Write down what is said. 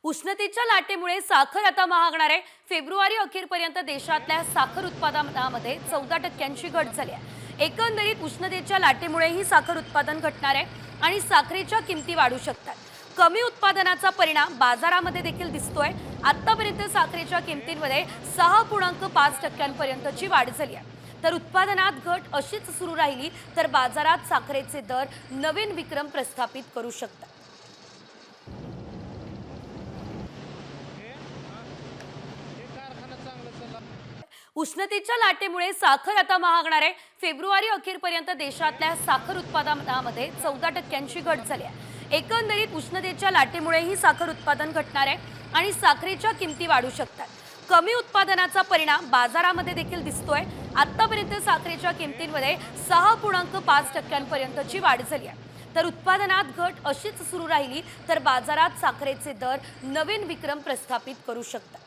उष्णतेच्या लाटेमुळे साखर आता महागणार आहे। फेब्रुवारी अखेरपर्यंत देशातल्या साखर उत्पादनामध्ये 14% घट झाली आहे। एकंदरीत उष्णतेच्या लाटेमुळे ही साखर उत्पादन घटणार आहे आणि साखरेच्या किमती वाढू शकतात। कमी उत्पादनाचा परिणाम बाजारामध्ये देखील दिसतोय। आतापर्यंत साखरेच्या किमतींमध्ये 6.5%पर्यंतची वाढ झाली आहे। तर उत्पादनात घट अशीच सुरू राहिली तर बाजारात साखरेचे दर नवीन विक्रम प्रस्थापित करू शकतात। उष्णतेच्या लाटेमुळे साखर आता महागणार आहे। फेब्रुवारी अखेरपर्यंत देशातल्या साखर उत्पादनामध्ये 14%ची घट झाली आहे। एकंदरीत उष्णतेच्या लाटेमुळे ही साखर उत्पादन घटणार आहे आणि साखरेच्या किमती वाढू शकतात। कमी उत्पादनाचा परिणाम बाजारामध्ये देखील दिसतोय। आतापर्यंत साखरेच्या किमतींमध्ये 6.5%पर्यंतची वाढ झाली आहे। तर उत्पादनात घट अशीच सुरू राहिली तर बाजारात साखरेचे दर नवीन विक्रम प्रस्थापित करू शकतात।